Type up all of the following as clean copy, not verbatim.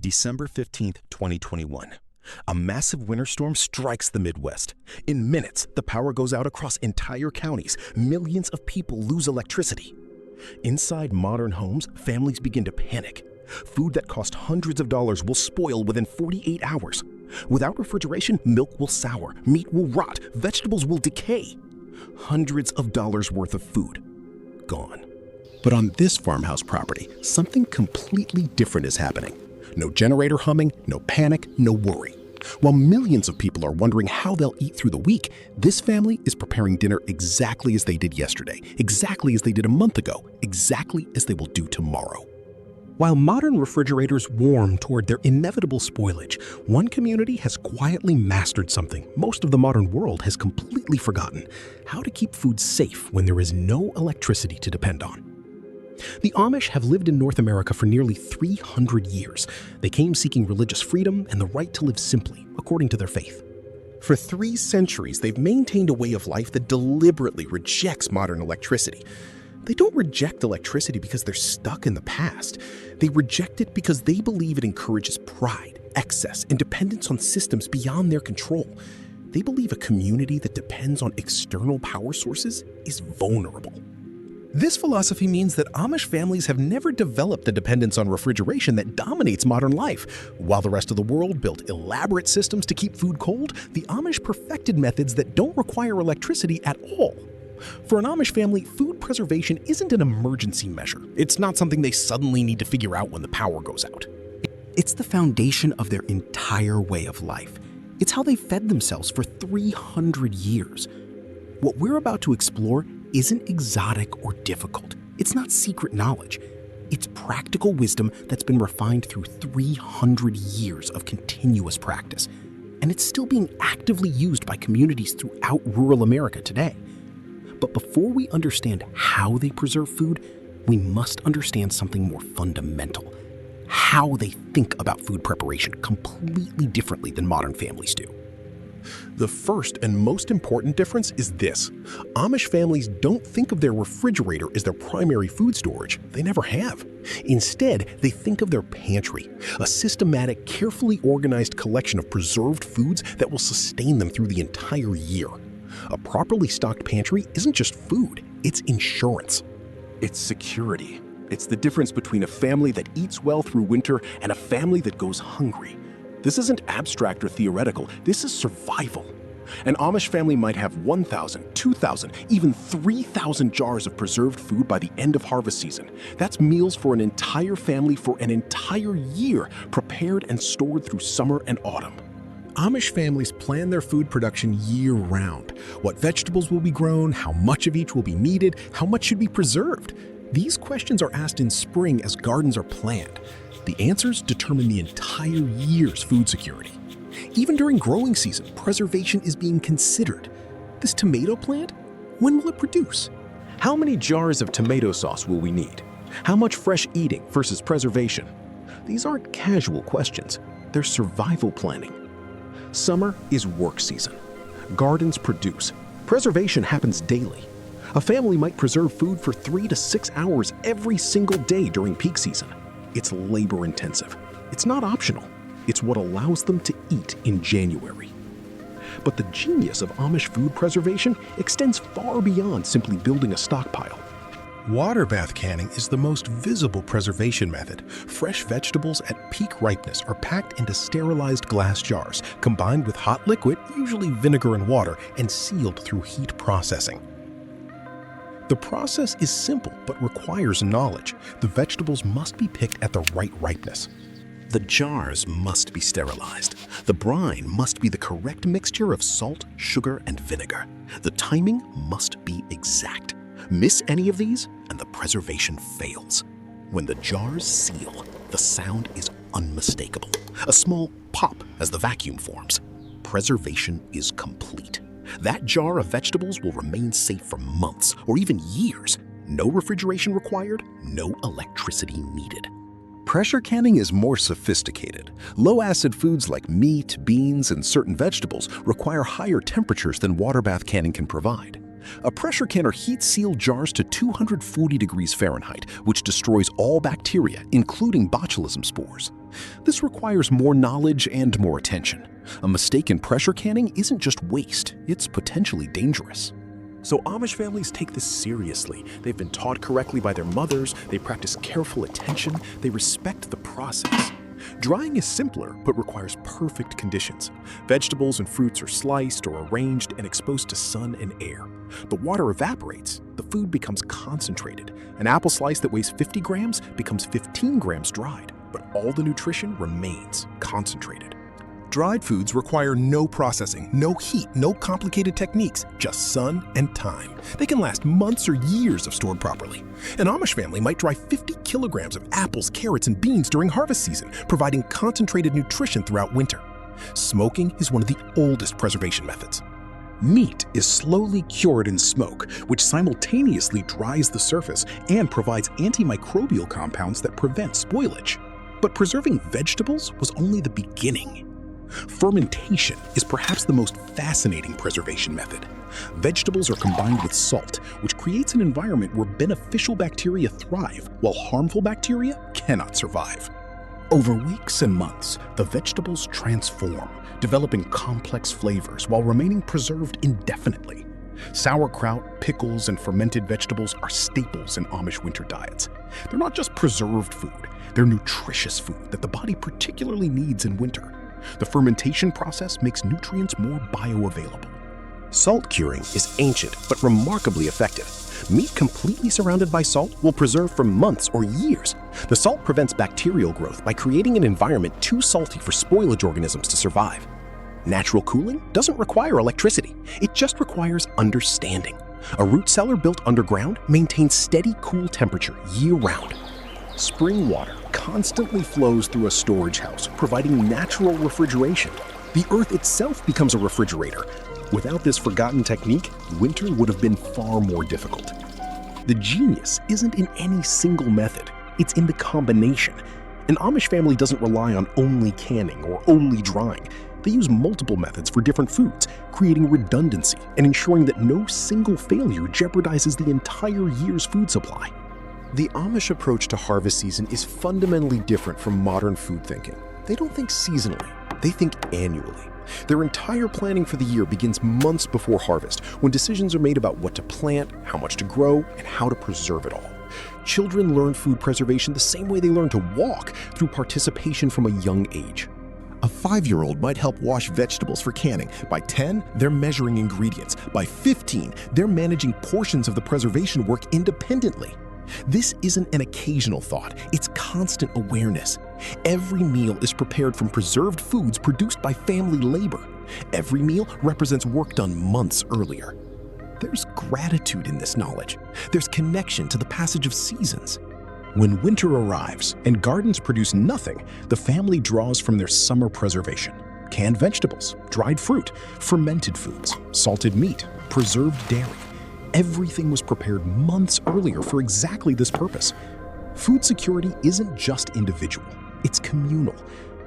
December 15th, 2021. A massive winter storm strikes the Midwest. In minutes, the power goes out across entire counties. Millions of people lose electricity. Inside modern homes, families begin to panic. Food that cost hundreds of dollars will spoil within 48 hours. Without refrigeration, milk will sour, meat will rot, vegetables will decay. Hundreds of dollars worth of food gone. But on this farmhouse property, something completely different is happening. No generator humming, no panic, no worry. While millions of people are wondering how they'll eat through the week, this family is preparing dinner exactly as they did yesterday, exactly as they did a month ago, exactly as they will do tomorrow. While modern refrigerators warm toward their inevitable spoilage, one community has quietly mastered something most of the modern world has completely forgotten: how to keep food safe when there is no electricity to depend on. The Amish have lived in North America for nearly 300 years. They came seeking religious freedom and the right to live simply, according to their faith. For 3 centuries, they've maintained a way of life that deliberately rejects modern electricity. They don't reject electricity because they're stuck in the past. They reject it because they believe it encourages pride, excess, and dependence on systems beyond their control. They believe a community that depends on external power sources is vulnerable. This philosophy means that Amish families have never developed the dependence on refrigeration that dominates modern life. While the rest of the world built elaborate systems to keep food cold, the Amish perfected methods that don't require electricity at all. For an Amish family, food preservation isn't an emergency measure. It's not something they suddenly need to figure out when the power goes out. It's the foundation of their entire way of life. It's how they fed themselves for 300 years. What we're about to explore isn't exotic or difficult. It's not secret knowledge. It's practical wisdom that's been refined through 300 years of continuous practice. And it's still being actively used by communities throughout rural America today. But before we understand how they preserve food, we must understand something more fundamental: how they think about food preparation completely differently than modern families do. The first and most important difference is this: Amish families don't think of their refrigerator as their primary food storage. They never have. Instead, they think of their pantry, a systematic, carefully organized collection of preserved foods that will sustain them through the entire year. A properly stocked pantry isn't just food, it's insurance. It's security. It's the difference between a family that eats well through winter and a family that goes hungry. This isn't abstract or theoretical, this is survival. An Amish family might have 1,000, 2,000, even 3,000 jars of preserved food by the end of harvest season. That's meals for an entire family for an entire year, prepared and stored through summer and autumn. Amish families plan their food production year-round. What vegetables will be grown, how much of each will be needed, how much should be preserved? These questions are asked in spring as gardens are planned. The answers determine the entire year's food security. Even during growing season, preservation is being considered. This tomato plant, when will it produce? How many jars of tomato sauce will we need? How much fresh eating versus preservation? These aren't casual questions, they're survival planning. Summer is work season. Gardens produce. Preservation happens daily. A family might preserve food for 3 to 6 hours every single day during peak season. It's labor intensive. It's not optional. It's what allows them to eat in January. But the genius of Amish food preservation extends far beyond simply building a stockpile. Water bath canning is the most visible preservation method. Fresh vegetables at peak ripeness are packed into sterilized glass jars, combined with hot liquid, usually vinegar and water, and sealed through heat processing. The process is simple but requires knowledge. The vegetables must be picked at the right ripeness. The jars must be sterilized. The brine must be the correct mixture of salt, sugar, and vinegar. The timing must be exact. Miss any of these, and the preservation fails. When the jars seal, the sound is unmistakable. A small pop as the vacuum forms. Preservation is complete. That jar of vegetables will remain safe for months or even years. No refrigeration required, no electricity needed. Pressure canning is more sophisticated. Low-acid foods like meat, beans, and certain vegetables require higher temperatures than water bath canning can provide. A pressure canner heats sealed jars to 240 degrees Fahrenheit, which destroys all bacteria, including botulism spores. This requires more knowledge and more attention. A mistake in pressure canning isn't just waste, it's potentially dangerous. So Amish families take this seriously. They've been taught correctly by their mothers, they practice careful attention, they respect the process. Drying is simpler, but requires perfect conditions. Vegetables and fruits are sliced or arranged and exposed to sun and air. The water evaporates, the food becomes concentrated. An apple slice that weighs 50 grams becomes 15 grams dried, but all the nutrition remains concentrated. Dried foods require no processing, no heat, no complicated techniques, just sun and time. They can last months or years if stored properly. An Amish family might dry 50 kilograms of apples, carrots, and beans during harvest season, providing concentrated nutrition throughout winter. Smoking is one of the oldest preservation methods. Meat is slowly cured in smoke, which simultaneously dries the surface and provides antimicrobial compounds that prevent spoilage. But preserving vegetables was only the beginning. Fermentation is perhaps the most fascinating preservation method. Vegetables are combined with salt, which creates an environment where beneficial bacteria thrive, while harmful bacteria cannot survive. Over weeks and months, the vegetables transform, developing complex flavors while remaining preserved indefinitely. Sauerkraut, pickles, and fermented vegetables are staples in Amish winter diets. They're not just preserved food, they're nutritious food that the body particularly needs in winter. The fermentation process makes nutrients more bioavailable. Salt curing is ancient but remarkably effective. Meat completely surrounded by salt will preserve for months or years. The salt prevents bacterial growth by creating an environment too salty for spoilage organisms to survive. Natural cooling doesn't require electricity. It just requires understanding. A root cellar built underground maintains steady, cool temperature year-round. Spring water constantly flows through a storage house, providing natural refrigeration. The earth itself becomes a refrigerator. Without this forgotten technique, winter would have been far more difficult. The genius isn't in any single method, it's in the combination. An Amish family doesn't rely on only canning or only drying. They use multiple methods for different foods, creating redundancy and ensuring that no single failure jeopardizes the entire year's food supply. The Amish approach to harvest season is fundamentally different from modern food thinking. They don't think seasonally, they think annually. Their entire planning for the year begins months before harvest, when decisions are made about what to plant, how much to grow, and how to preserve it all. Children learn food preservation the same way they learn to walk, through participation from a young age. A 5-year-old might help wash vegetables for canning. By 10, they're measuring ingredients. By 15, they're managing portions of the preservation work independently. This isn't an occasional thought, it's constant awareness. Every meal is prepared from preserved foods produced by family labor. Every meal represents work done months earlier. There's gratitude in this knowledge. There's connection to the passage of seasons. When winter arrives and gardens produce nothing, the family draws from their summer preservation. Canned vegetables, dried fruit, fermented foods, salted meat, preserved dairy. Everything was prepared months earlier for exactly this purpose. Food security isn't just individual, it's communal.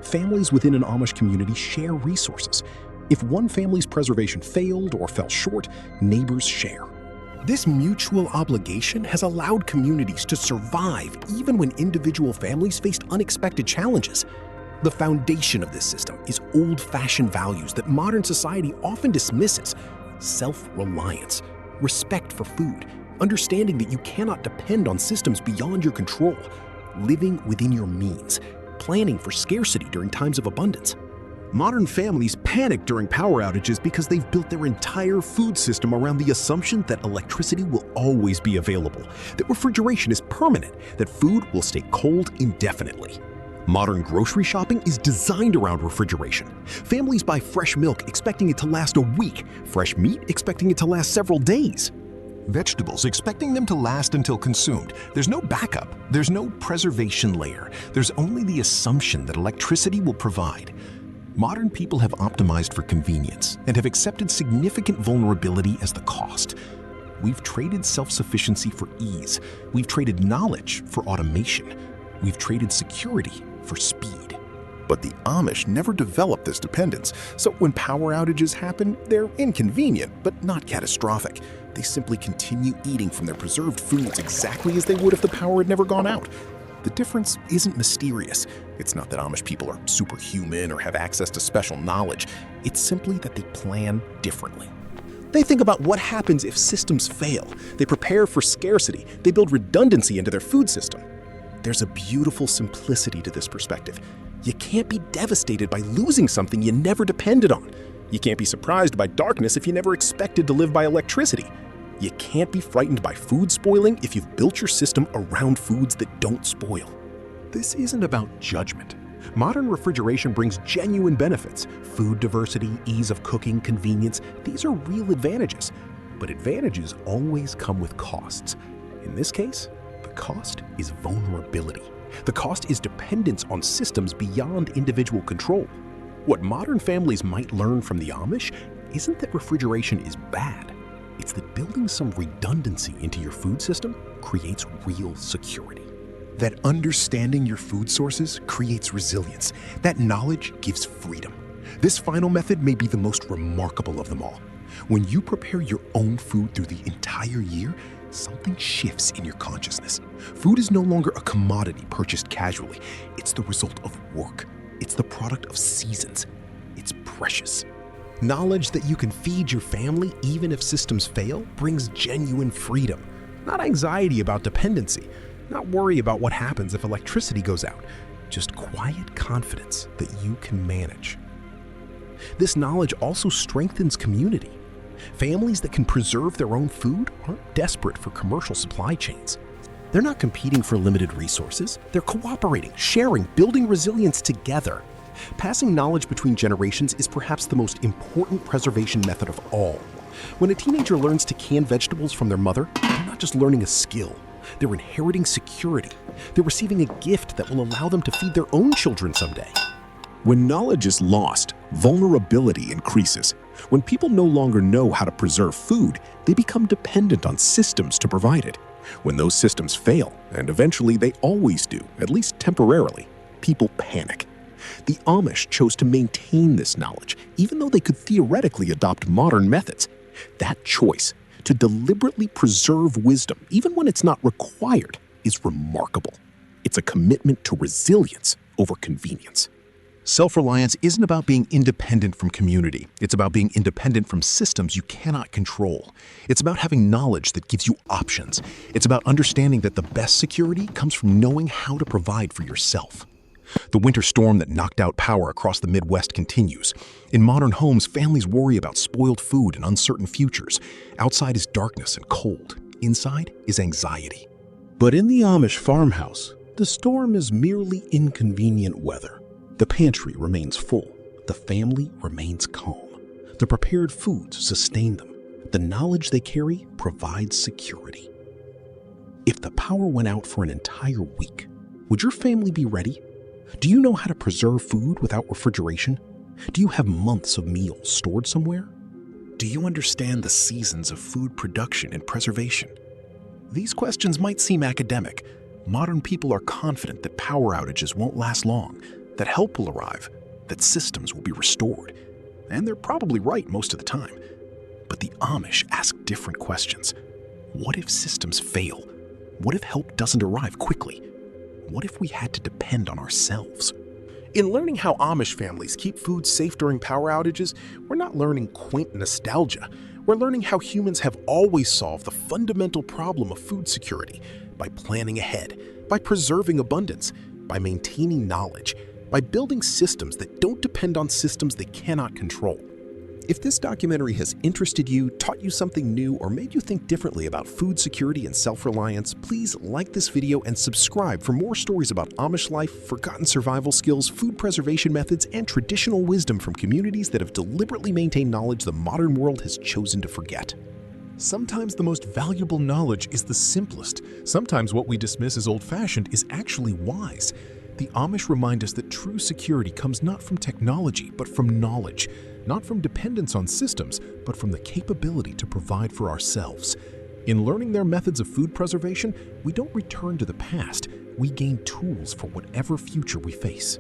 Families within an Amish community share resources. If one family's preservation failed or fell short, neighbors share. This mutual obligation has allowed communities to survive even when individual families faced unexpected challenges. The foundation of this system is old-fashioned values that modern society often dismisses: self-reliance, respect for food, understanding that you cannot depend on systems beyond your control, living within your means, planning for scarcity during times of abundance. Modern families panic during power outages because they've built their entire food system around the assumption that electricity will always be available, that refrigeration is permanent, that food will stay cold indefinitely. Modern grocery shopping is designed around refrigeration. Families buy fresh milk expecting it to last a week, fresh meat expecting it to last several days. Vegetables expecting them to last until consumed. There's no backup, there's no preservation layer. There's only the assumption that electricity will provide. Modern people have optimized for convenience and have accepted significant vulnerability as the cost. We've traded self-sufficiency for ease. We've traded knowledge for automation. We've traded security for speed. But the Amish never developed this dependence, so when power outages happen, they're inconvenient, but not catastrophic. They simply continue eating from their preserved foods exactly as they would if the power had never gone out. The difference isn't mysterious. It's not that Amish people are superhuman or have access to special knowledge. It's simply that they plan differently. They think about what happens if systems fail. They prepare for scarcity. They build redundancy into their food system. There's a beautiful simplicity to this perspective. You can't be devastated by losing something you never depended on. You can't be surprised by darkness if you never expected to live by electricity. You can't be frightened by food spoiling if you've built your system around foods that don't spoil. This isn't about judgment. Modern refrigeration brings genuine benefits. Food diversity, ease of cooking, convenience, these are real advantages. But advantages always come with costs. In this case, the cost is vulnerability. The cost is dependence on systems beyond individual control. What modern families might learn from the Amish isn't that refrigeration is bad. It's that building some redundancy into your food system creates real security. That understanding your food sources creates resilience. That knowledge gives freedom. This final method may be the most remarkable of them all. When you prepare your own food through the entire year, something shifts in your consciousness. Food is no longer a commodity purchased casually. It's the result of work. It's the product of seasons. It's precious. Knowledge that you can feed your family even if systems fail brings genuine freedom. Not anxiety about dependency. Not worry about what happens if electricity goes out. Just quiet confidence that you can manage. This knowledge also strengthens community. Families that can preserve their own food aren't desperate for commercial supply chains. They're not competing for limited resources. They're cooperating, sharing, building resilience together. Passing knowledge between generations is perhaps the most important preservation method of all. When a teenager learns to can vegetables from their mother, they're not just learning a skill. They're inheriting security. They're receiving a gift that will allow them to feed their own children someday. When knowledge is lost, vulnerability increases. When people no longer know how to preserve food, they become dependent on systems to provide it. When those systems fail, and eventually they always do, at least temporarily, people panic. The Amish chose to maintain this knowledge, even though they could theoretically adopt modern methods. That choice, to deliberately preserve wisdom, even when it's not required, is remarkable. It's a commitment to resilience over convenience. Self-reliance isn't about being independent from community. It's about being independent from systems you cannot control. It's about having knowledge that gives you options. It's about understanding that the best security comes from knowing how to provide for yourself. The winter storm that knocked out power across the Midwest continues. In modern homes, families worry about spoiled food and uncertain futures. Outside is darkness and cold. Inside is anxiety. But in the Amish farmhouse, the storm is merely inconvenient weather. The pantry remains full. The family remains calm. The prepared foods sustain them. The knowledge they carry provides security. If the power went out for an entire week, would your family be ready? Do you know how to preserve food without refrigeration? Do you have months of meals stored somewhere? Do you understand the seasons of food production and preservation? These questions might seem academic. Modern people are confident that power outages won't last long, that help will arrive, that systems will be restored. And they're probably right most of the time. But the Amish ask different questions. What if systems fail? What if help doesn't arrive quickly? What if we had to depend on ourselves? In learning how Amish families keep food safe during power outages, we're not learning quaint nostalgia. We're learning how humans have always solved the fundamental problem of food security by planning ahead, by preserving abundance, by maintaining knowledge, by building systems that don't depend on systems they cannot control. If this documentary has interested you, taught you something new, or made you think differently about food security and self-reliance, please like this video and subscribe for more stories about Amish life, forgotten survival skills, food preservation methods, and traditional wisdom from communities that have deliberately maintained knowledge the modern world has chosen to forget. Sometimes the most valuable knowledge is the simplest. Sometimes what we dismiss as old-fashioned is actually wise. The Amish remind us that true security comes not from technology, but from knowledge. Not from dependence on systems, but from the capability to provide for ourselves. In learning their methods of food preservation, we don't return to the past. We gain tools for whatever future we face.